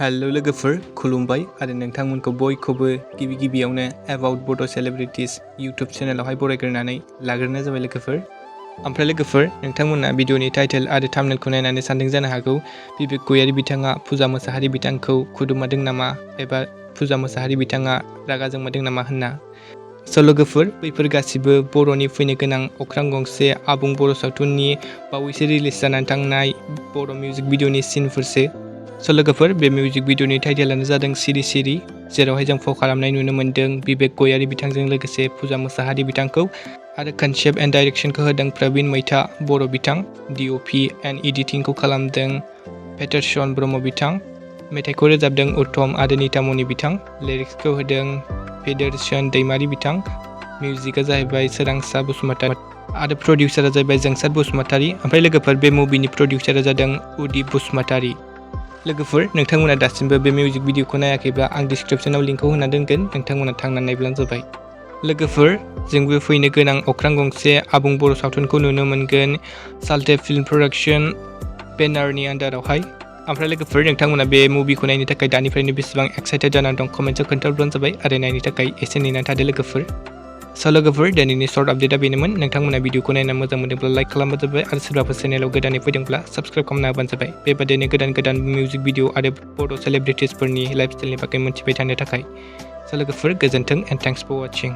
Hello लोगोफोर खुलुमबाय आरो नोंथांमोनखौ बयखौबो गिबियावनो एबाउट बड' सेलिब्रिटिस यूट्यूब चेनेलावहाय बरायग्रोनानै लाग्रोनाय जाबाय लोगोफोर। ओमफ्राय लोगोफोर नोंथांमोना भिडिअनि टाइटेल आरो थाम्बनेलखौ नायनानै सानदों जानो हागौ बिबेक गयारी बिथाङा फुजा मोसाहारी बिथांखौ खुदुमादों नामा एबा फुजा मोसाहारी बिथाङा रागा जोंमादों नामा होनना। स' लोगोफोर बैफोर गासिबो बर'नि फैनो गोनां अख्रां गंसे आबुं बर' सावथुननि बावैसो रिलिज जानानै थांनाय बर' मिउजिक भिडिअनि सिनफोरसो। स' लोगोफोर बे मिउजिक भिडिअनि टाइटेलानो जादों सिरि सिरि, जेरावहाय जों फाव खालामनाय नुनो मोन्दों बिबेक गयारी बिथांजों लोगोसे फुजा मोसाहारी बिथांखौ, आरो कनसेप्ट एन्ड डाइरेक्सनखौ होदों प्रबिन मैथा बर' बिथां, डिअपि एन्ड एडिटिंखौ खालामदों पेटारसन ब्रह्म बिथां, मेथाइखौ रोजाबदों उत्तम आरो नितामनि बिथां, लिरिक्सखौ होदों फेदेरसन दैमारी बिथां, मिउजिकआ जाहैबाय सोरांसा बसुमतारी आरो प्रडिउसारा जाहैबाय जोंसार बसुमतारी। ओमफ्राय लोगोफोर बे मुभिनि प्रडिउसारा जादों उदिप बसुमतारी। लोगोफोर नोंथांमोना दासिमबो बे मिउजिक भिडिअखौ नायाखैब्ला आं डिसक्रिप्सनाव लिंकखौ होना दोनगोन, नोंथांमोना थांनानै नायब्लानो जाबाय। लोगोफोर जोंबो फैनो गोनां अख्रां गंसे आबुं बर' सावथुनखौ नुनो मोनगोन साल्टे फिल्म प्रडाक्शन बेनारनि आन्डारावहाय। ओमफ्राय लोगोफोर नोंथांमोना बे मुभिखौ नायनो थाखाय दानिफ्रायनो बेसेबां एक्साइटेड जानानै दं कमेन्टआव खोन्थाहरब्लानो जाबाय आरो नायनो थाखाय एसे नेनानै थादो लोगोफोर। स' लोगोफोर दिनैनि सर्ट आपडेटआ बेनोमोन। नोंथांमोना भिडिअखौ नायना मोजां मोनदोंब्ला लाइक खालामबानो जाबाय आरो सोरबाफोर चेनेलाव गोदानै फैदोंब्ला साबस्क्राइब खालामना होबानो जाबाय। बेबादिनो गोदान मिउजिक भिडिअ आरो बड' सेलिब्रिटिसफोरनि लाइफस्टाइलनि बागै मोनथिबाय थानो थाखाय। स' लोगोफोर गोजोन्थों एन्ड थेंक्स फर वाचिं।